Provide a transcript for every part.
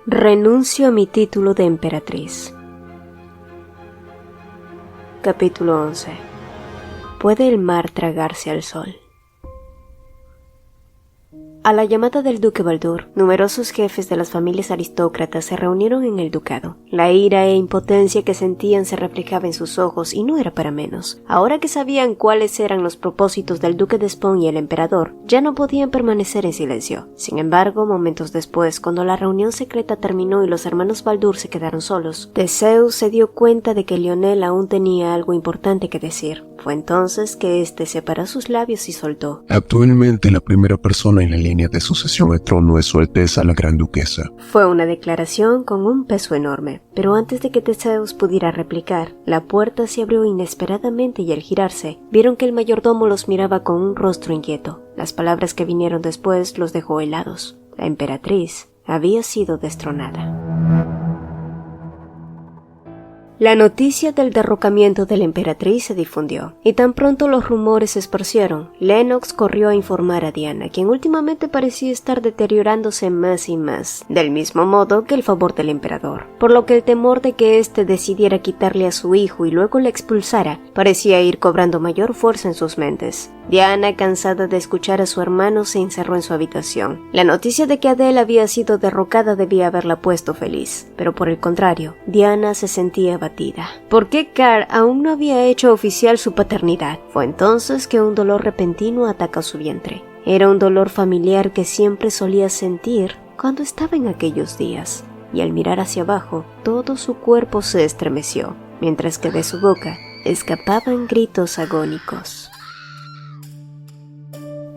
Renuncio a mi título de emperatriz. Capítulo 11. ¿Puede el mar tragarse al sol? A la llamada del duque Baldur, numerosos jefes de las familias aristócratas se reunieron en el ducado. La ira e impotencia que sentían se reflejaba en sus ojos, y no era para menos. Ahora que sabían cuáles eran los propósitos del duque de Spon y el emperador, ya no podían permanecer en silencio. Sin embargo, momentos después, cuando la reunión secreta terminó y los hermanos Baldur se quedaron solos, Theseus se dio cuenta de que Lionel aún tenía algo importante que decir. Fue entonces que éste separó sus labios y soltó: Actualmente la primera persona en la línea de sucesión al trono es Su Alteza la Gran Duquesa. Fue una declaración con un peso enorme, pero antes de que Theseus pudiera replicar, la puerta se abrió inesperadamente y al girarse, vieron que el mayordomo los miraba con un rostro inquieto. Las palabras que vinieron después los dejó helados. La emperatriz había sido destronada. La noticia del derrocamiento de la emperatriz se difundió, y tan pronto los rumores se esparcieron, Lennox corrió a informar a Diana, quien últimamente parecía estar deteriorándose más y más, del mismo modo que el favor del emperador, por lo que el temor de que éste decidiera quitarle a su hijo y luego la expulsara, parecía ir cobrando mayor fuerza en sus mentes. Diana, cansada de escuchar a su hermano, se encerró en su habitación. La noticia de que Adele había sido derrocada debía haberla puesto feliz, pero por el contrario, Diana se sentía abatida. ¿Por qué Carl aún no había hecho oficial su paternidad? Fue entonces que un dolor repentino atacó su vientre. Era un dolor familiar que siempre solía sentir cuando estaba en aquellos días, y al mirar hacia abajo, todo su cuerpo se estremeció, mientras que de su boca escapaban gritos agónicos.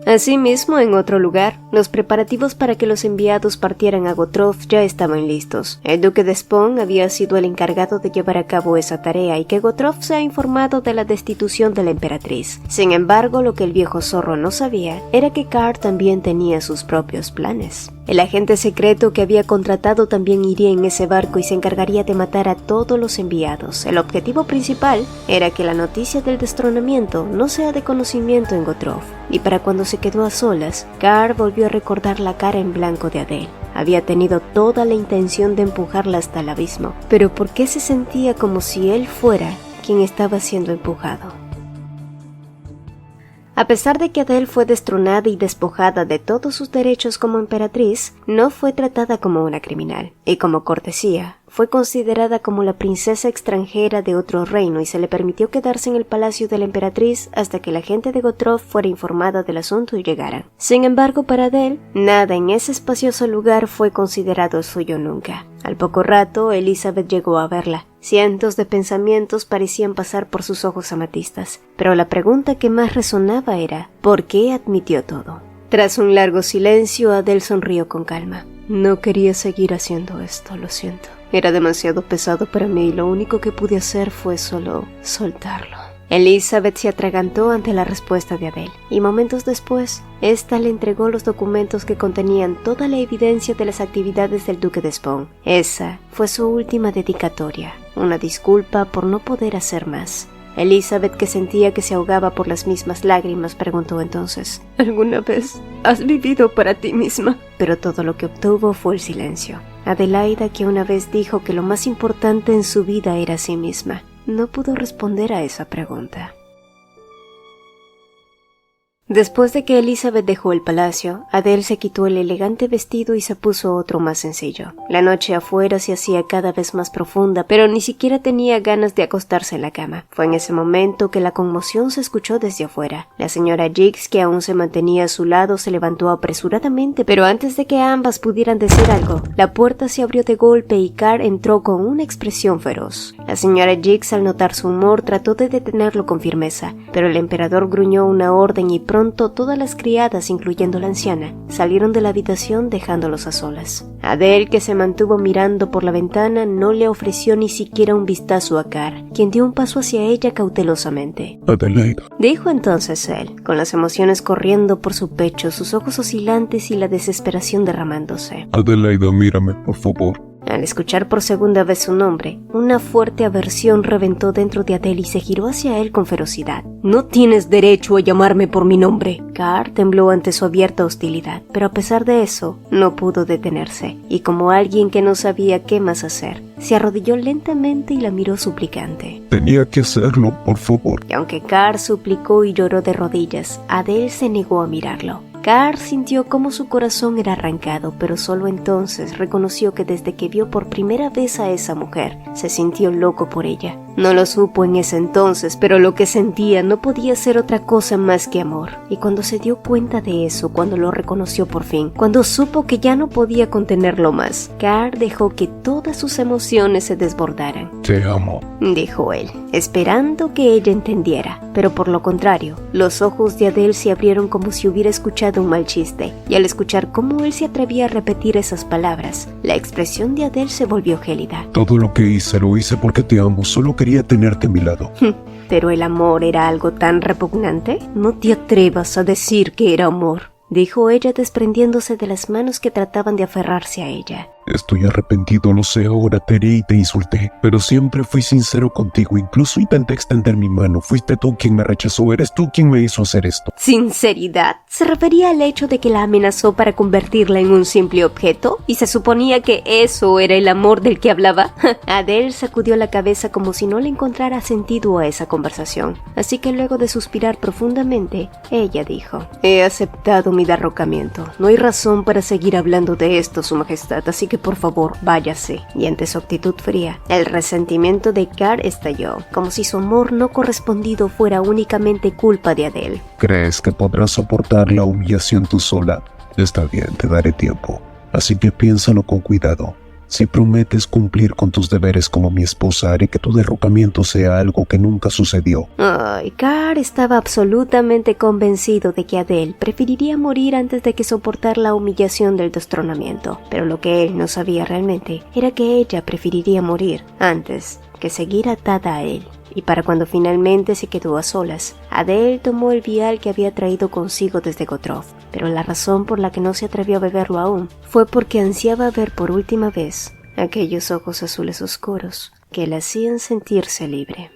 Asimismo, en otro lugar, los preparativos para que los enviados partieran a Gottorp ya estaban listos. El duque de Spon había sido el encargado de llevar a cabo esa tarea y que Gottorp se ha informado de la destitución de la emperatriz. Sin embargo, lo que el viejo zorro no sabía era que Carl también tenía sus propios planes. El agente secreto que había contratado también iría en ese barco y se encargaría de matar a todos los enviados. El objetivo principal era que la noticia del destronamiento no sea de conocimiento en Gottorp. Y para cuando se quedó a solas, Carl volvió a recordar la cara en blanco de Adele. Había tenido toda la intención de empujarla hasta el abismo, pero ¿por qué se sentía como si él fuera quien estaba siendo empujado? A pesar de que Adele fue destronada y despojada de todos sus derechos como emperatriz, no fue tratada como una criminal, y como cortesía, fue considerada como la princesa extranjera de otro reino y se le permitió quedarse en el palacio de la emperatriz hasta que la gente de Gottorp fuera informada del asunto y llegaran. Sin embargo, para Adele, nada en ese espacioso lugar fue considerado suyo nunca. Al poco rato, Elizabeth llegó a verla. Cientos de pensamientos parecían pasar por sus ojos amatistas, pero la pregunta que más resonaba era ¿por qué admitió todo? Tras un largo silencio, Adele sonrió con calma. No quería seguir haciendo esto, lo siento. Era demasiado pesado para mí y lo único que pude hacer fue solo soltarlo. Elizabeth se atragantó ante la respuesta de Adele, y momentos después, ésta le entregó los documentos que contenían toda la evidencia de las actividades del duque de Spon. Esa fue su última dedicatoria, una disculpa por no poder hacer más. Elizabeth, que sentía que se ahogaba por las mismas lágrimas, preguntó entonces: ¿Alguna vez has vivido para ti misma? Pero todo lo que obtuvo fue el silencio. Adelaida, que una vez dijo que lo más importante en su vida era sí misma, no pudo responder a esa pregunta. Después de que Elizabeth dejó el palacio, Adele se quitó el elegante vestido y se puso otro más sencillo. La noche afuera se hacía cada vez más profunda, pero ni siquiera tenía ganas de acostarse en la cama. Fue en ese momento que la conmoción se escuchó desde afuera. La señora Jiggs, que aún se mantenía a su lado, se levantó apresuradamente, pero antes de que ambas pudieran decir algo, la puerta se abrió de golpe y Carl entró con una expresión feroz. La señora Jiggs, al notar su humor, trató de detenerlo con firmeza, pero el emperador gruñó una orden y pronto todas las criadas, incluyendo la anciana, salieron de la habitación dejándolos a solas. Adele, que se mantuvo mirando por la ventana, no le ofreció ni siquiera un vistazo a Carl, quien dio un paso hacia ella cautelosamente. Adelaida, dijo entonces él, con las emociones corriendo por su pecho, sus ojos oscilantes y la desesperación derramándose. Adelaida, mírame, por favor. Al escuchar por segunda vez su nombre, una fuerte aversión reventó dentro de Adele y se giró hacia él con ferocidad. «No tienes derecho a llamarme por mi nombre». Carr tembló ante su abierta hostilidad, pero a pesar de eso, no pudo detenerse, y como alguien que no sabía qué más hacer, se arrodilló lentamente y la miró suplicante. Tenía que hacerlo, por favor. Y aunque Carr suplicó y lloró de rodillas, Adele se negó a mirarlo. Carr sintió cómo su corazón era arrancado, pero solo entonces reconoció que desde que vio por primera vez a esa mujer, se sintió loco por ella. No lo supo en ese entonces, pero lo que sentía no podía ser otra cosa más que amor. Y cuando se dio cuenta de eso, cuando lo reconoció por fin, cuando supo que ya no podía contenerlo más, Carr dejó que todas sus emociones se desbordaran. Te amo, dijo él, esperando que ella entendiera, pero por lo contrario, los ojos de Adele se abrieron como si hubiera escuchado un mal chiste, y al escuchar cómo él se atrevía a repetir esas palabras, la expresión de Adele se volvió gélida. Todo lo que hice lo hice porque te amo, solo quería tenerte a mi lado. ¿Pero el amor era algo tan repugnante? No te atrevas a decir que era amor, dijo ella desprendiéndose de las manos que trataban de aferrarse a ella. Estoy arrepentido, lo sé ahora, te herí y te insulté, pero siempre fui sincero contigo, incluso intenté extender mi mano. Fuiste tú quien me rechazó, eres tú quien me hizo hacer esto. ¿Sinceridad? ¿Se refería al hecho de que la amenazó para convertirla en un simple objeto? ¿Y se suponía que eso era el amor del que hablaba? Adele sacudió la cabeza como si no le encontrara sentido a esa conversación, así que luego de suspirar profundamente, ella dijo: «He aceptado mi derrocamiento. No hay razón para seguir hablando de esto, Su Majestad, así que por favor, váyase». Y ante su actitud fría, el resentimiento de Carr estalló, como si su amor no correspondido fuera únicamente culpa de Adele. ¿Crees que podrás soportar la humillación tú sola? Está bien, te daré tiempo. Así que piénsalo con cuidado. Si prometes cumplir con tus deberes como mi esposa, haré que tu derrocamiento sea algo que nunca sucedió. Carr estaba absolutamente convencido de que Adele preferiría morir antes de que soportar la humillación del destronamiento, pero lo que él no sabía realmente era que ella preferiría morir antes que seguir atada a él. Y para cuando finalmente se quedó a solas, Adele tomó el vial que había traído consigo desde Gottrov, pero la razón por la que no se atrevió a beberlo aún fue porque ansiaba ver por última vez aquellos ojos azules oscuros que la hacían sentirse libre.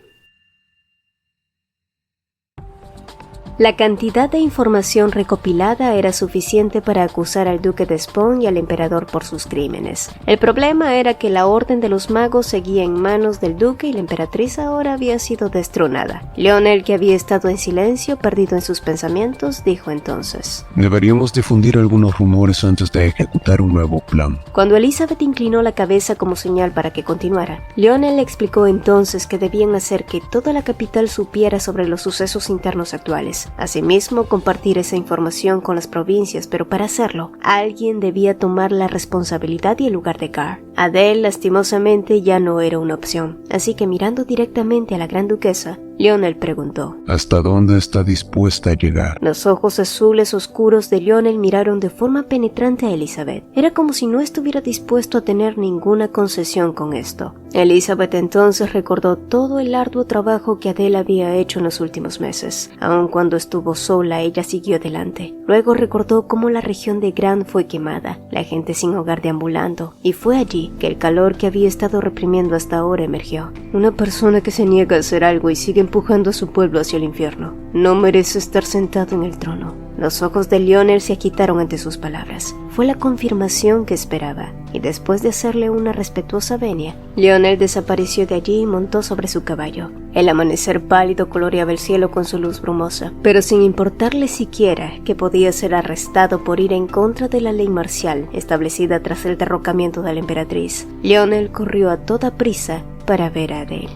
La cantidad de información recopilada era suficiente para acusar al duque de Spawn y al emperador por sus crímenes. El problema era que la orden de los magos seguía en manos del duque y la emperatriz ahora había sido destronada. Lionel, que había estado en silencio, perdido en sus pensamientos, dijo entonces: «Deberíamos difundir algunos rumores antes de ejecutar un nuevo plan». Cuando Elizabeth inclinó la cabeza como señal para que continuara, Lionel le explicó entonces que debían hacer que toda la capital supiera sobre los sucesos internos actuales. Asimismo, compartir esa información con las provincias, pero para hacerlo, alguien debía tomar la responsabilidad y el lugar de Carr. Adele, lastimosamente, ya no era una opción, así que mirando directamente a la gran duquesa, Lionel preguntó: ¿hasta dónde está dispuesta a llegar? Los ojos azules oscuros de Lionel miraron de forma penetrante a Elizabeth. Era como si no estuviera dispuesto a tener ninguna concesión con esto. Elizabeth entonces recordó todo el arduo trabajo que Adele había hecho en los últimos meses. Aun cuando estuvo sola, ella siguió adelante. Luego recordó cómo la región de Gran fue quemada, la gente sin hogar deambulando, y fue allí que el calor que había estado reprimiendo hasta ahora emergió. Una persona que se niega a hacer algo y sigue empujando a su pueblo hacia el infierno no merece estar sentado en el trono. Los ojos de Lionel se agitaron ante sus palabras. Fue la confirmación que esperaba, y después de hacerle una respetuosa venia, Lionel desapareció de allí y montó sobre su caballo. El amanecer pálido coloreaba el cielo con su luz brumosa, pero sin importarle siquiera que podía ser arrestado por ir en contra de la ley marcial establecida tras el derrocamiento de la emperatriz, Lionel corrió a toda prisa para ver a Adele.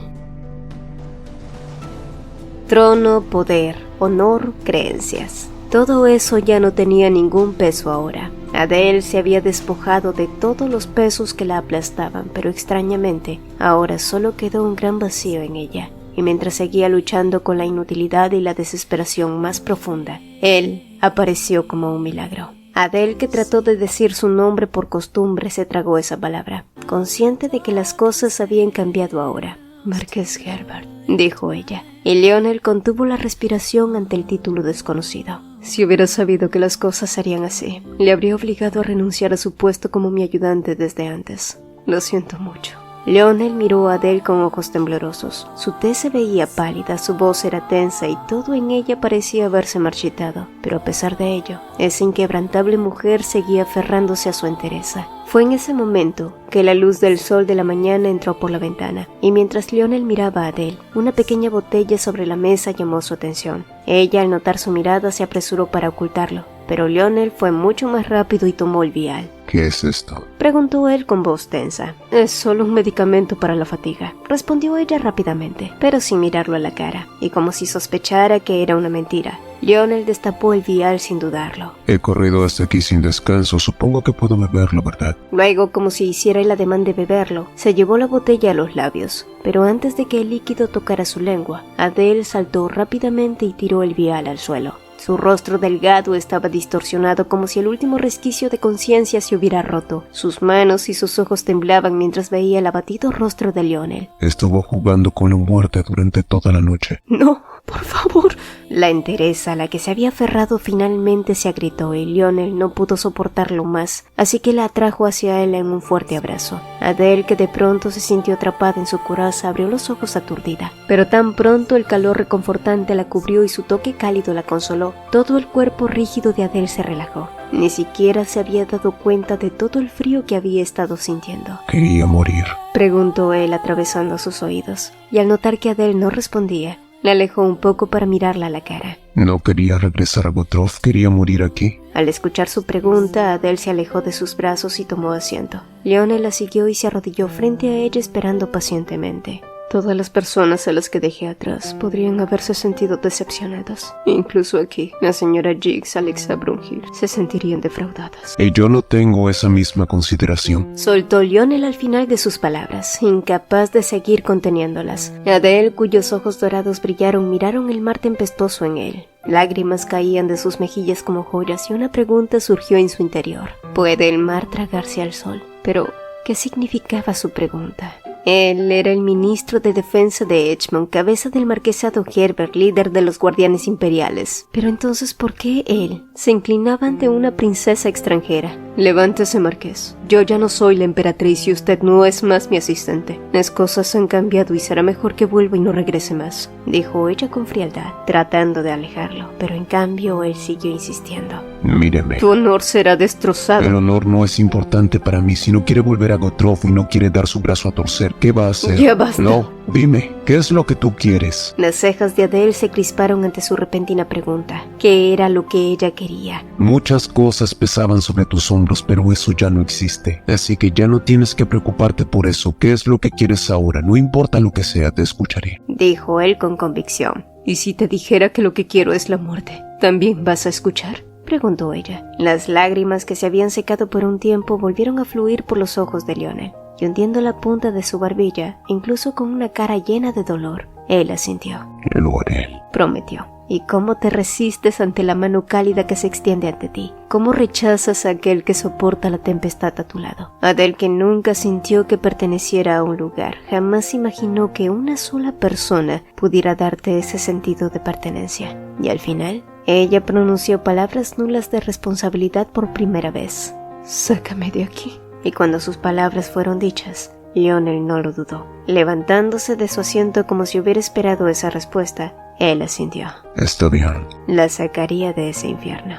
Trono, poder, honor, creencias. Todo eso ya no tenía ningún peso ahora. Adele se había despojado de todos los pesos que la aplastaban, pero extrañamente, ahora solo quedó un gran vacío en ella. Y mientras seguía luchando con la inutilidad y la desesperación más profunda, él apareció como un milagro. Adele, que trató de decir su nombre por costumbre, se tragó esa palabra, consciente de que las cosas habían cambiado ahora. «Marqués Herbert», dijo ella, y Lionel contuvo la respiración ante el título desconocido. Si hubiera sabido que las cosas serían así, le habría obligado a renunciar a su puesto como mi ayudante desde antes. Lo siento mucho. Lionel miró a Adele con ojos temblorosos. Su tez se veía pálida, su voz era tensa y todo en ella parecía haberse marchitado. Pero a pesar de ello, esa inquebrantable mujer seguía aferrándose a su entereza. Fue en ese momento que la luz del sol de la mañana entró por la ventana, y mientras Lionel miraba a Adele, una pequeña botella sobre la mesa llamó su atención. Ella, al notar su mirada, se apresuró para ocultarlo, pero Lionel fue mucho más rápido y tomó el vial. ¿Qué es esto?, preguntó él con voz tensa. Es solo un medicamento para la fatiga, respondió ella rápidamente, pero sin mirarlo a la cara, y como si sospechara que era una mentira. Lionel destapó el vial sin dudarlo. He corrido hasta aquí sin descanso, supongo que puedo beberlo, ¿verdad? Luego, como si hiciera el ademán de beberlo, se llevó la botella a los labios, pero antes de que el líquido tocara su lengua, Adele saltó rápidamente y tiró el vial al suelo. Su rostro delgado estaba distorsionado como si el último resquicio de conciencia se hubiera roto. Sus manos y sus ojos temblaban mientras veía el abatido rostro de Lionel. Estuvo jugando con la muerte durante toda la noche. No, por favor. La entereza a la que se había aferrado finalmente se agrietó y Lionel no pudo soportarlo más, así que la atrajo hacia él en un fuerte abrazo. Adele, que de pronto se sintió atrapada en su coraza, abrió los ojos aturdida. Pero tan pronto el calor reconfortante la cubrió y su toque cálido la consoló, todo el cuerpo rígido de Adele se relajó. Ni siquiera se había dado cuenta de todo el frío que había estado sintiendo. Quería morir, preguntó él atravesando sus oídos, y al notar que Adele no respondía, la alejó un poco para mirarla a la cara. No quería regresar a Gotrov, quería morir aquí. Al escuchar su pregunta, Adele se alejó de sus brazos y tomó asiento. Lionel la siguió y se arrodilló frente a ella esperando pacientemente. Todas las personas a las que dejé atrás podrían haberse sentido decepcionadas. Incluso aquí, la señora Jiggs, Alexa Brunhill, se sentirían defraudadas. Y yo no tengo esa misma consideración. Soltó Lionel al final de sus palabras, incapaz de seguir conteniéndolas. Adele, cuyos ojos dorados brillaron, miraron el mar tempestuoso en él. Lágrimas caían de sus mejillas como joyas y una pregunta surgió en su interior. ¿Puede el mar tragarse al sol? Pero, ¿qué significaba su pregunta? Él era el ministro de defensa de Edgemont, cabeza del marquesado Herbert, líder de los guardianes imperiales. Pero entonces, ¿por qué él se inclinaba ante una princesa extranjera? Levántese, marqués. Yo ya no soy la emperatriz y usted no es más mi asistente. Las cosas han cambiado y será mejor que vuelva y no regrese más, dijo ella con frialdad, tratando de alejarlo. Pero en cambio, él siguió insistiendo. Míreme. Tu honor será destrozado. El honor no es importante para mí. Si no quiere volver a Gotrov y no quiere dar su brazo a torcer, ¿qué va a hacer? Ya basta. No, dime, ¿qué es lo que tú quieres? Las cejas de Adele se crisparon ante su repentina pregunta. ¿Qué era lo que ella quería? Muchas cosas pesaban sobre tus hombros, pero eso ya no existe. Así que ya no tienes que preocuparte por eso. ¿Qué es lo que quieres ahora? No importa lo que sea, te escucharé, dijo él con convicción. ¿Y si te dijera que lo que quiero es la muerte, también vas a escuchar?, preguntó ella. Las lágrimas que se habían secado por un tiempo volvieron a fluir por los ojos de Lionel, y hundiendo la punta de su barbilla, incluso con una cara llena de dolor, él asintió. Lo haré, prometió. ¿Y cómo te resistes ante la mano cálida que se extiende ante ti? ¿Cómo rechazas a aquel que soporta la tempestad a tu lado? Adele, que nunca sintió que perteneciera a un lugar, jamás imaginó que una sola persona pudiera darte ese sentido de pertenencia. Y al final, ella pronunció palabras nulas de responsabilidad por primera vez. «Sácame de aquí». Y cuando sus palabras fueron dichas, Lionel no lo dudó. Levantándose de su asiento como si hubiera esperado esa respuesta, él asintió. Está bien. La sacaría de ese infierno.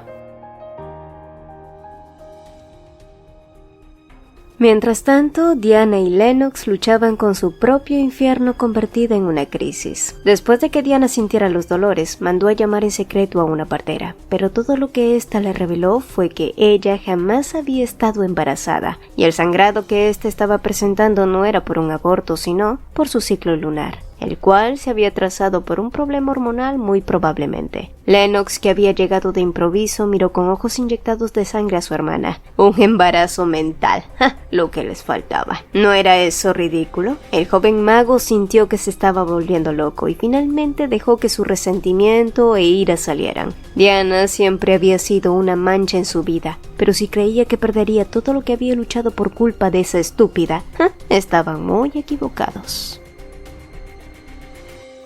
Mientras tanto, Diana y Lennox luchaban con su propio infierno convertido en una crisis. Después de que Diana sintiera los dolores, mandó a llamar en secreto a una partera, pero todo lo que ésta le reveló fue que ella jamás había estado embarazada, y el sangrado que ésta estaba presentando no era por un aborto, sino por su ciclo lunar, el cual se había trazado por un problema hormonal muy probablemente. Lennox, que había llegado de improviso, miró con ojos inyectados de sangre a su hermana. Un embarazo mental. ¡Ja! Lo que les faltaba. ¿No era eso ridículo? El joven mago sintió que se estaba volviendo loco y finalmente dejó que su resentimiento e ira salieran. Diana siempre había sido una mancha en su vida, pero si creía que perdería todo lo que había luchado por culpa de esa estúpida, estaban muy equivocados.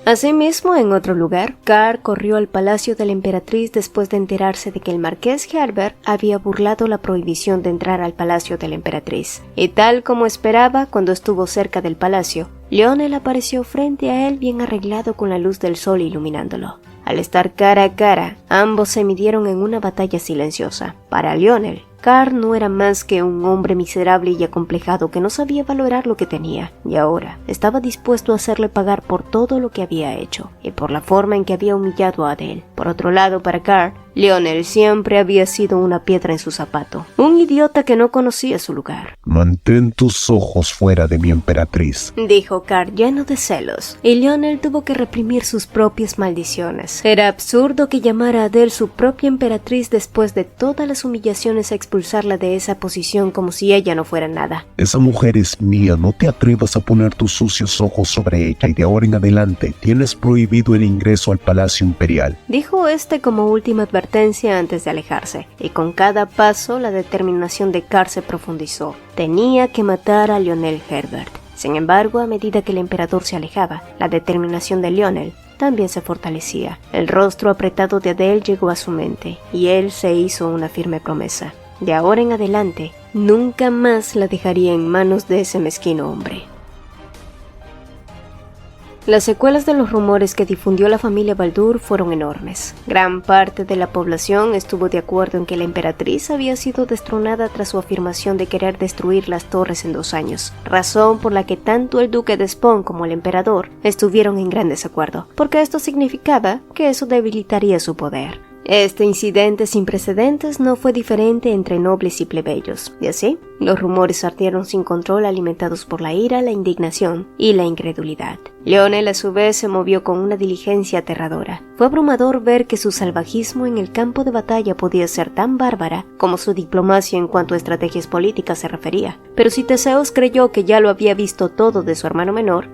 Asimismo, en otro lugar, Carr corrió al palacio de la emperatriz después de enterarse de que el marqués Herbert había burlado la prohibición de entrar al palacio de la emperatriz. Y tal como esperaba, cuando estuvo cerca del palacio, Lionel apareció frente a él bien arreglado con la luz del sol iluminándolo. Al estar cara a cara, ambos se midieron en una batalla silenciosa. Para Lionel, Carr no era más que un hombre miserable y acomplejado que no sabía valorar lo que tenía, y ahora estaba dispuesto a hacerle pagar por todo lo que había hecho, y por la forma en que había humillado a Adele. Por otro lado, para Carr, Lionel siempre había sido una piedra en su zapato, un idiota que no conocía su lugar. «Mantén tus ojos fuera de mi emperatriz», dijo Carr lleno de celos, y Lionel tuvo que reprimir sus propias maldiciones. Era absurdo que llamara a Adele su propia emperatriz después de todas las humillaciones a expulsarla de esa posición como si ella no fuera nada. «Esa mujer es mía, no te atrevas a poner tus sucios ojos sobre ella y de ahora en adelante tienes prohibido el ingreso al Palacio Imperial», dijo como última advertencia antes de alejarse, y con cada paso la determinación de Carr se profundizó. Tenía que matar a Lionel Herbert. Sin embargo, a medida que el emperador se alejaba, la determinación de Lionel también se fortalecía. El rostro apretado de Adele llegó a su mente, y él se hizo una firme promesa. De ahora en adelante, nunca más la dejaría en manos de ese mezquino hombre. Las secuelas de los rumores que difundió la familia Baldur fueron enormes. Gran parte de la población estuvo de acuerdo en que la emperatriz había sido destronada tras su afirmación de querer destruir las torres en 2 años, razón por la que tanto el duque de Spon como el emperador estuvieron en gran desacuerdo, porque esto significaba que eso debilitaría su poder. Este incidente sin precedentes no fue diferente entre nobles y plebeyos, y así, los rumores ardieron sin control alimentados por la ira, la indignación y la incredulidad. Lionel a su vez se movió con una diligencia aterradora. Fue abrumador ver que su salvajismo en el campo de batalla podía ser tan bárbara como su diplomacia en cuanto a estrategias políticas se refería. Pero si Teseus creyó que ya lo había visto todo de su hermano menor,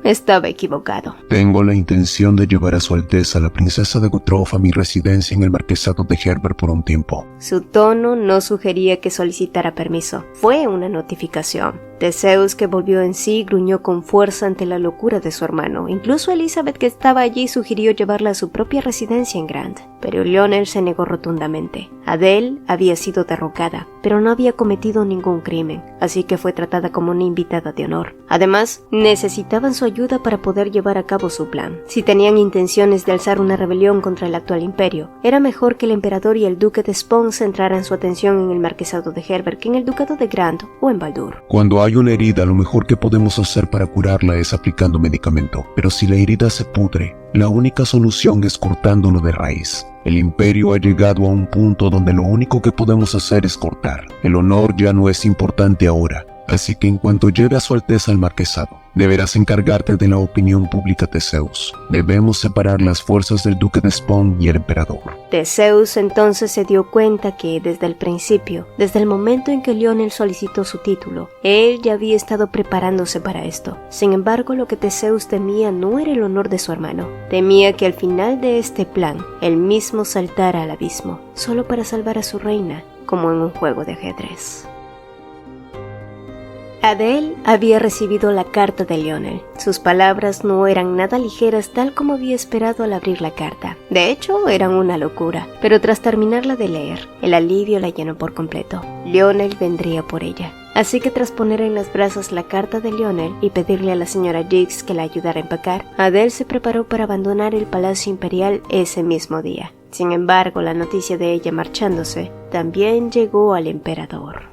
estaba equivocado. «Tengo la intención de llevar a su Alteza la princesa de Gutroff a mi residencia en el marquesado de Herbert por un tiempo». Su tono no sugería que solicitara permiso. Fue una notificación. Teseus, que volvió en sí, gruñó con fuerza ante la locura de su hermano. Incluso Elizabeth, que estaba allí, sugirió llevarla a su propia residencia en Grant. Pero Lionel se negó rotundamente. Adele había sido derrocada, pero no había cometido ningún crimen, así que fue tratada como una invitada de honor. Además, necesitaban su ayuda para poder llevar a cabo su plan. Si tenían intenciones de alzar una rebelión contra el actual imperio, era mejor que el emperador y el duque de Spon centraran su atención en el marquesado de Herbert que en el ducado de Grant o en Baldur. «Cuando hay una herida, lo mejor que podemos hacer para curarla es aplicando medicamento. Pero si la herida se pudre, la única solución es cortándolo de raíz. El imperio ha llegado a un punto donde lo único que podemos hacer es cortar. El honor ya no es importante ahora. Así que en cuanto lleve a su Alteza al marquesado, deberás encargarte de la opinión pública, Teseus. Debemos separar las fuerzas del duque de Spon y el emperador». Teseus entonces se dio cuenta que desde el principio, desde el momento en que Lionel solicitó su título, él ya había estado preparándose para esto. Sin embargo, lo que Teseus temía no era el honor de su hermano. Temía que al final de este plan, él mismo saltara al abismo, solo para salvar a su reina, como en un juego de ajedrez. Adele había recibido la carta de Lionel. Sus palabras no eran nada ligeras tal como había esperado al abrir la carta. De hecho, eran una locura. Pero tras terminarla de leer, el alivio la llenó por completo. Lionel vendría por ella. Así que tras poner en las brasas la carta de Lionel y pedirle a la señora Jiggs que la ayudara a empacar, Adele se preparó para abandonar el Palacio Imperial ese mismo día. Sin embargo, la noticia de ella marchándose también llegó al emperador.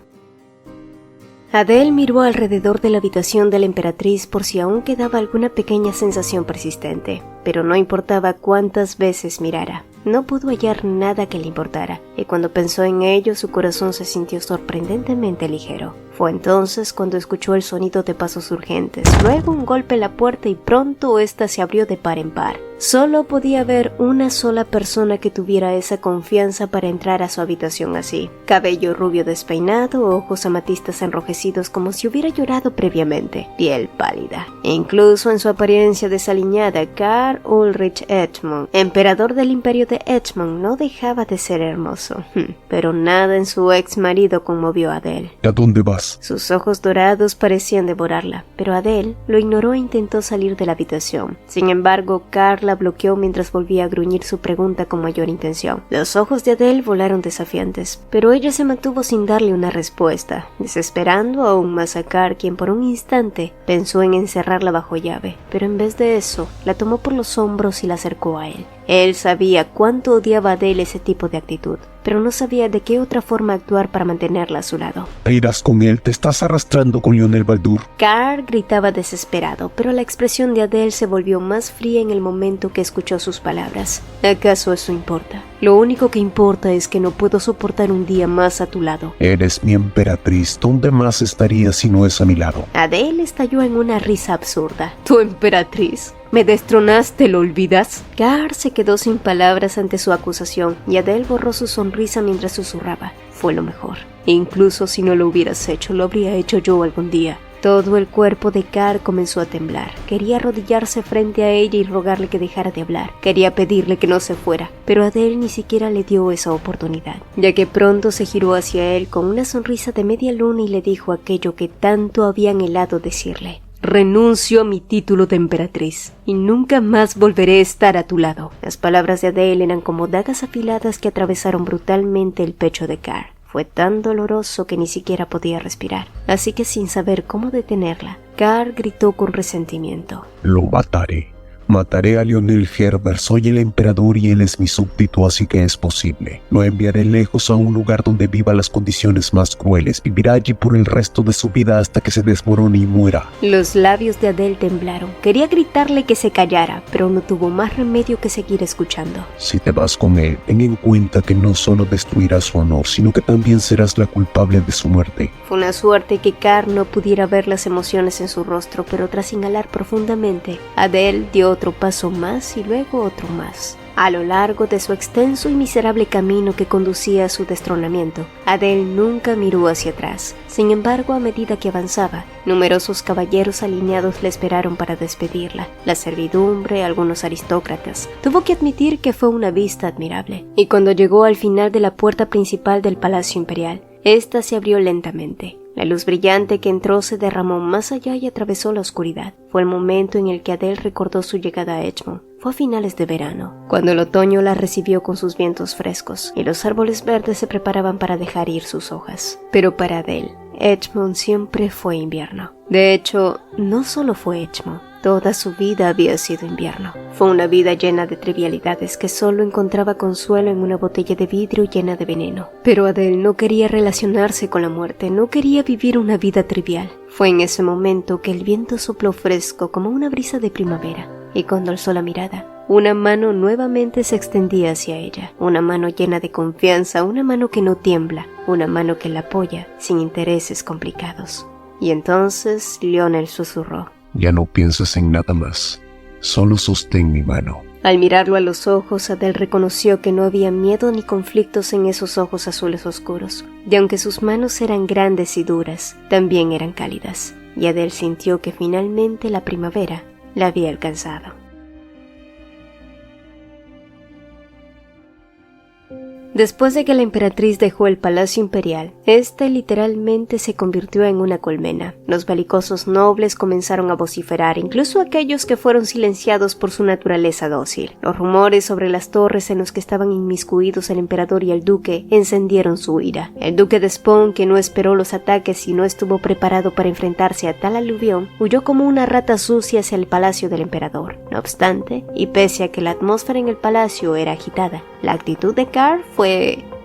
Adele miró alrededor de la habitación de la emperatriz por si aún quedaba alguna pequeña sensación persistente, pero no importaba cuántas veces mirara, no pudo hallar nada que le importara, y cuando pensó en ello su corazón se sintió sorprendentemente ligero. Fue entonces cuando escuchó el sonido de pasos urgentes, luego un golpe en la puerta y pronto ésta se abrió de par en par. Solo podía haber una sola persona que tuviera esa confianza para entrar a su habitación así. Cabello rubio despeinado, ojos amatistas enrojecidos como si hubiera llorado previamente, piel pálida. E incluso en su apariencia desaliñada, Karl Ulrich Edmund, emperador del imperio de Edmund, no dejaba de ser hermoso. Pero nada en su ex marido conmovió a Adele. ¿A dónde vas? palabras. Sus ojos dorados parecían devorarla, pero Adele lo ignoró e intentó salir de la habitación. Sin embargo, Carl la bloqueó mientras volvía a gruñir su pregunta con mayor intención. Los ojos de Adele volaron desafiantes, pero ella se mantuvo sin darle una respuesta, desesperando aún más a Carl, quien por un instante pensó en encerrarla bajo llave, pero en vez de eso, la tomó por los hombros y la acercó a él. Él sabía cuánto odiaba a Adele ese tipo de actitud, pero no sabía de qué otra forma actuar para mantenerla a su lado. Te irás con él, te estás arrastrando con Lionel Baldur. Carl gritaba desesperado, pero la expresión de Adele se volvió más fría en el momento que escuchó sus palabras. ¿Acaso eso importa? Lo único que importa es que no puedo soportar un día más a tu lado. Eres mi emperatriz, ¿dónde más estaría si no es a mi lado? Adele estalló en una risa absurda. ¿Tu emperatriz? ¿Me destronaste, lo olvidas? Carl se quedó sin palabras ante su acusación y Adele borró su sonrisa mientras susurraba. Fue lo mejor. Incluso si no lo hubieras hecho, lo habría hecho yo algún día. Todo el cuerpo de Carl comenzó a temblar. Quería arrodillarse frente a ella y rogarle que dejara de hablar. Quería pedirle que no se fuera, pero Adele ni siquiera le dio esa oportunidad, ya que pronto se giró hacia él con una sonrisa de media luna y le dijo aquello que tanto había anhelado decirle. Renuncio a mi título de emperatriz y nunca más volveré a estar a tu lado. Las palabras de Adele eran como dagas afiladas que atravesaron brutalmente el pecho de Carl. Fue tan doloroso que ni siquiera podía respirar, así que sin saber cómo detenerla, Carl gritó con resentimiento. Lo mataré. Mataré a Lionel Gerber, soy el emperador y él es mi súbdito, así que es posible. Lo enviaré lejos a un lugar donde viva las condiciones más crueles. Vivirá allí por el resto de su vida hasta que se desmorone y muera. Los labios de Adele temblaron. Quería gritarle que se callara, pero no tuvo más remedio que seguir escuchando. Si te vas con él, ten en cuenta que no solo destruirás su honor, sino que también serás la culpable de su muerte. Fue una suerte que Carl no pudiera ver las emociones en su rostro, pero tras inhalar profundamente, Adele dio otro paso más y luego otro más. A lo largo de su extenso y miserable camino que conducía a su destronamiento, Adele nunca miró hacia atrás. Sin embargo, a medida que avanzaba, numerosos caballeros alineados le esperaron para despedirla. La servidumbre, algunos aristócratas. Tuvo que admitir que fue una vista admirable. Y cuando llegó al final de la puerta principal del Palacio Imperial, esta se abrió lentamente. La luz brillante que entró se derramó más allá y atravesó la oscuridad. Fue el momento en el que Adele recordó su llegada a Edgemont. Fue a finales de verano, cuando el otoño la recibió con sus vientos frescos y los árboles verdes se preparaban para dejar ir sus hojas. Pero para Adele, Edgemont siempre fue invierno. De hecho, no solo fue Edgemont. Toda su vida había sido invierno. Fue una vida llena de trivialidades que solo encontraba consuelo en una botella de vidrio llena de veneno. Pero Adele no quería relacionarse con la muerte, no quería vivir una vida trivial. Fue en ese momento que el viento sopló fresco como una brisa de primavera, y cuando alzó la mirada, una mano nuevamente se extendía hacia ella. Una mano llena de confianza, una mano que no tiembla, una mano que la apoya sin intereses complicados. Y entonces Lionel susurró. Ya no pienses en nada más, solo sostén mi mano. Al mirarlo a los ojos, Adele reconoció que no había miedo ni conflictos en esos ojos azules oscuros, y aunque sus manos eran grandes y duras, también eran cálidas, y Adele sintió que finalmente la primavera la había alcanzado. Después de que la emperatriz dejó el palacio imperial, éste literalmente se convirtió en una colmena. Los belicosos nobles comenzaron a vociferar, incluso aquellos que fueron silenciados por su naturaleza dócil. Los rumores sobre las torres en los que estaban inmiscuidos el emperador y el duque encendieron su ira. El duque de Spawn, que no esperó los ataques y no estuvo preparado para enfrentarse a tal aluvión, huyó como una rata sucia hacia el palacio del emperador. No obstante, y pese a que la atmósfera en el palacio era agitada, la actitud de Carl fue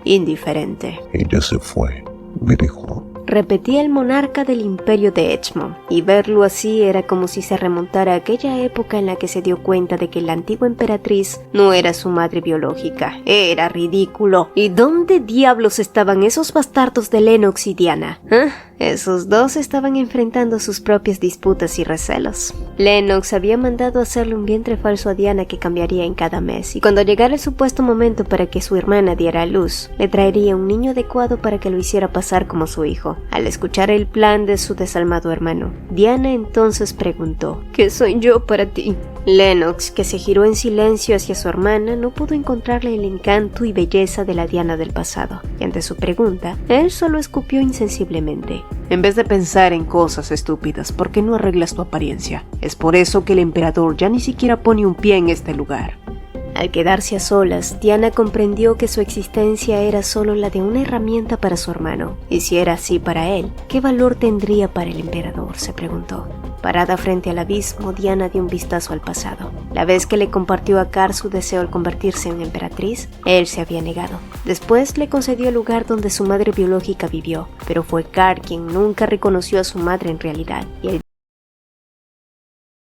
indiferente. Ella se fue, me dejó. Repetía el monarca del imperio de Edgemont, y verlo así era como si se remontara a aquella época en la que se dio cuenta de que la antigua emperatriz no era su madre biológica. Era ridículo. ¿Y dónde diablos estaban esos bastardos de Lennox y Diana? Esos dos estaban enfrentando sus propias disputas y recelos. Lennox había mandado hacerle un vientre falso a Diana que cambiaría en cada mes, y cuando llegara el supuesto momento para que su hermana diera a luz, le traería un niño adecuado para que lo hiciera pasar como su hijo. Al escuchar el plan de su desalmado hermano, Diana entonces preguntó: ¿Qué soy yo para ti? Lennox, que se giró en silencio hacia su hermana, no pudo encontrarle el encanto y belleza de la Diana del pasado, y ante su pregunta, él solo escupió insensiblemente. En vez de pensar en cosas estúpidas, ¿por qué no arreglas tu apariencia? Es por eso que el emperador ya ni siquiera pone un pie en este lugar. Al quedarse a solas, Diana comprendió que su existencia era solo la de una herramienta para su hermano, y si era así para él, ¿qué valor tendría para el emperador?, se preguntó. Parada frente al abismo, Diana dio un vistazo al pasado. La vez que le compartió a Car su deseo al convertirse en emperatriz, él se había negado. Después le concedió el lugar donde su madre biológica vivió, pero fue Car quien nunca reconoció a su madre en realidad, y el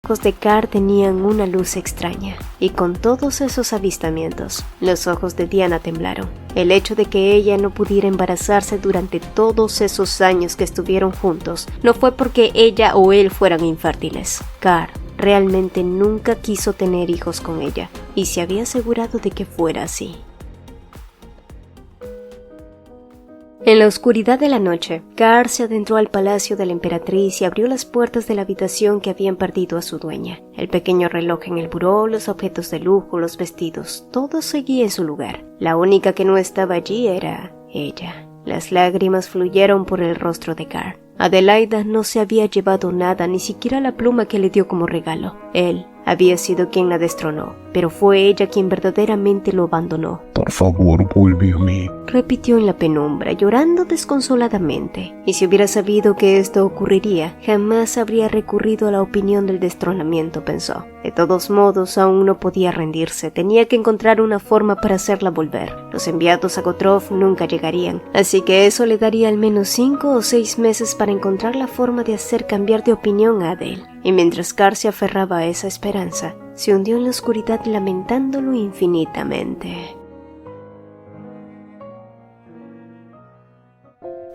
ojos de Car tenían una luz extraña, y con todos esos avistamientos, los ojos de Diana temblaron. El hecho de que ella no pudiera embarazarse durante todos esos años que estuvieron juntos no fue porque ella o él fueran infértiles. Car realmente nunca quiso tener hijos con ella, y se había asegurado de que fuera así. En la oscuridad de la noche, Car se adentró al palacio de la emperatriz y abrió las puertas de la habitación que habían perdido a su dueña. El pequeño reloj en el buró, los objetos de lujo, los vestidos, todo seguía en su lugar. La única que no estaba allí era ella. Las lágrimas fluyeron por el rostro de Car. Adelaida no se había llevado nada, ni siquiera la pluma que le dio como regalo. Él había sido quien la destronó, pero fue ella quien verdaderamente lo abandonó. Por favor, vuelve a mí, repitió en la penumbra, llorando desconsoladamente. Y si hubiera sabido que esto ocurriría, jamás habría recurrido a la opinión del destronamiento, pensó. De todos modos, aún no podía rendirse, tenía que encontrar una forma para hacerla volver. Los enviados a Gotrov nunca llegarían, así que eso le daría al menos 5 o 6 meses para encontrar la forma de hacer cambiar de opinión a Adele. Y mientras Car se aferraba a esa esperanza, se hundió en la oscuridad lamentándolo infinitamente.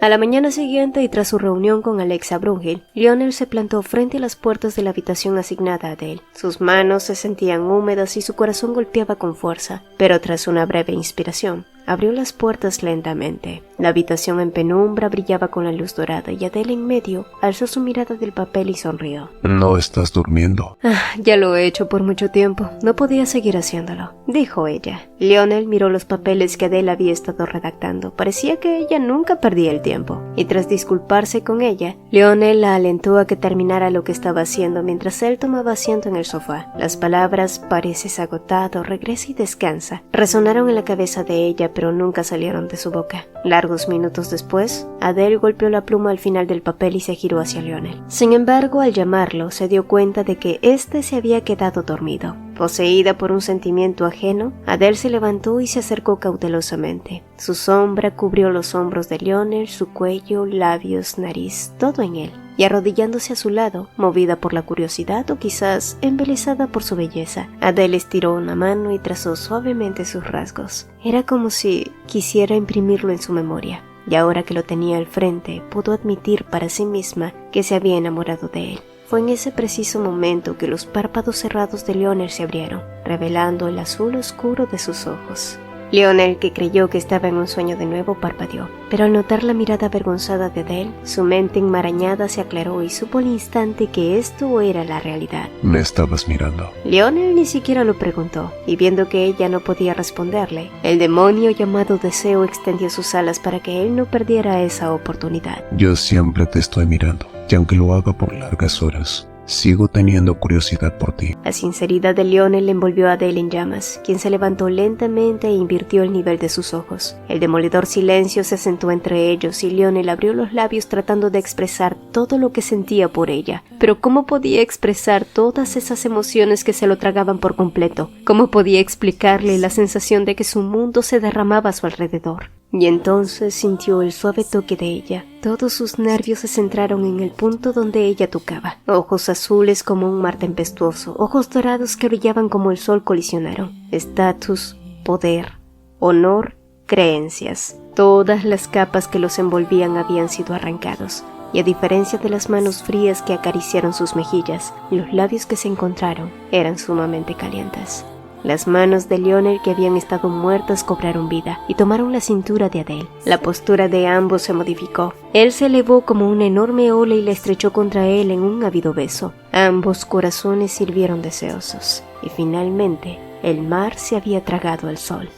A la mañana siguiente y tras su reunión con Alexa Brunhild, Lionel se plantó frente a las puertas de la habitación asignada a Adele. Sus manos se sentían húmedas y su corazón golpeaba con fuerza, pero tras una breve inspiración, abrió las puertas lentamente. La habitación en penumbra brillaba con la luz dorada y Adele en medio alzó su mirada del papel y sonrió. ¿No estás durmiendo? Ya lo he hecho por mucho tiempo, no podía seguir haciéndolo, dijo ella. Lionel miró los papeles que Adele había estado redactando. Parecía que ella nunca perdía el tiempo, y tras disculparse con ella, Lionel la alentó a que terminara lo que estaba haciendo mientras él tomaba asiento en el sofá. Las palabras «pareces agotado, regresa y descansa» resonaron en la cabeza de ella, pero nunca salieron de su boca. Largos minutos después, Adele golpeó la pluma al final del papel y se giró hacia Lionel. Sin embargo, al llamarlo, se dio cuenta de que éste se había quedado dormido. Poseída por un sentimiento ajeno, Adele se levantó y se acercó cautelosamente. Su sombra cubrió los hombros de Lionel, su cuello, labios, nariz, todo en él. Y arrodillándose a su lado, movida por la curiosidad o quizás embelesada por su belleza, Adele estiró una mano y trazó suavemente sus rasgos. Era como si quisiera imprimirlo en su memoria, y ahora que lo tenía al frente, pudo admitir para sí misma que se había enamorado de él. Fue en ese preciso momento que los párpados cerrados de Lionel se abrieron, revelando el azul oscuro de sus ojos. Lionel, que creyó que estaba en un sueño de nuevo, parpadeó, pero al notar la mirada avergonzada de Adele, su mente enmarañada se aclaró y supo al instante que esto era la realidad. ¿Me estabas mirando? Lionel ni siquiera lo preguntó, y viendo que ella no podía responderle, el demonio llamado deseo extendió sus alas para que él no perdiera esa oportunidad. Yo siempre te estoy mirando, y aunque lo haga por largas horas, sigo teniendo curiosidad por ti. La sinceridad de Lionel envolvió a Adele en llamas, quien se levantó lentamente e invirtió el nivel de sus ojos. El demoledor silencio se sentó entre ellos y Lionel abrió los labios tratando de expresar todo lo que sentía por ella. Pero ¿cómo podía expresar todas esas emociones que se lo tragaban por completo? ¿Cómo podía explicarle la sensación de que su mundo se derramaba a su alrededor? Y entonces sintió el suave toque de ella. Todos sus nervios se centraron en el punto donde ella tocaba. Ojos azules como un mar tempestuoso, ojos dorados que brillaban como el sol colisionaron. Estatus, poder, honor, creencias. Todas las capas que los envolvían habían sido arrancados. Y a diferencia de las manos frías que acariciaron sus mejillas, los labios que se encontraron eran sumamente calientes. Las manos de Lionel, que habían estado muertas, cobraron vida y tomaron la cintura de Adele. La postura de ambos se modificó. Él se elevó como una enorme ola y la estrechó contra él en un ávido beso. Ambos corazones sirvieron deseosos, y finalmente el mar se había tragado al sol.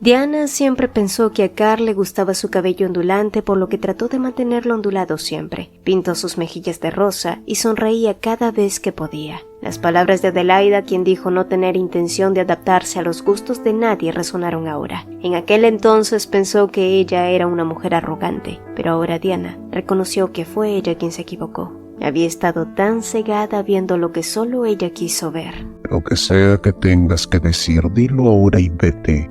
Diana siempre pensó que a Carl le gustaba su cabello ondulante, por lo que trató de mantenerlo ondulado siempre. Pintó sus mejillas de rosa y sonreía cada vez que podía. Las palabras de Adelaida, quien dijo no tener intención de adaptarse a los gustos de nadie, resonaron ahora. En aquel entonces pensó que ella era una mujer arrogante, pero ahora Diana reconoció que fue ella quien se equivocó. Había estado tan cegada viendo lo que solo ella quiso ver. Lo que sea que tengas que decir, dilo ahora y vete.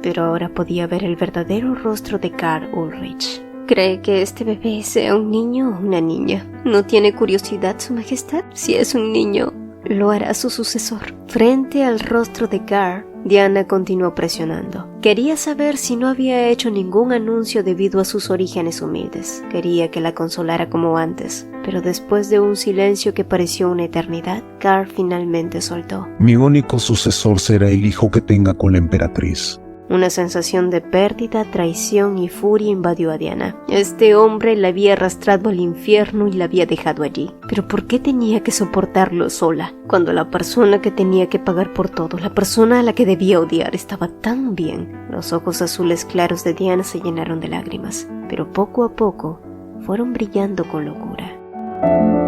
Pero ahora podía ver el verdadero rostro de Karl Ulrich. ¿Cree que este bebé sea un niño o una niña? ¿No tiene curiosidad, Su Majestad? Si es un niño, lo hará su sucesor. Frente al rostro de Karl, Diana continuó presionando. Quería saber si no había hecho ningún anuncio debido a sus orígenes humildes. Quería que la consolara como antes, pero después de un silencio que pareció una eternidad, Karl finalmente soltó. Mi único sucesor será el hijo que tenga con la emperatriz. Una sensación de pérdida, traición y furia invadió a Diana. Este hombre la había arrastrado al infierno y la había dejado allí. ¿Pero por qué tenía que soportarlo sola? Cuando la persona que tenía que pagar por todo, la persona a la que debía odiar, estaba tan bien. Los ojos azules claros de Diana se llenaron de lágrimas, pero poco a poco fueron brillando con locura.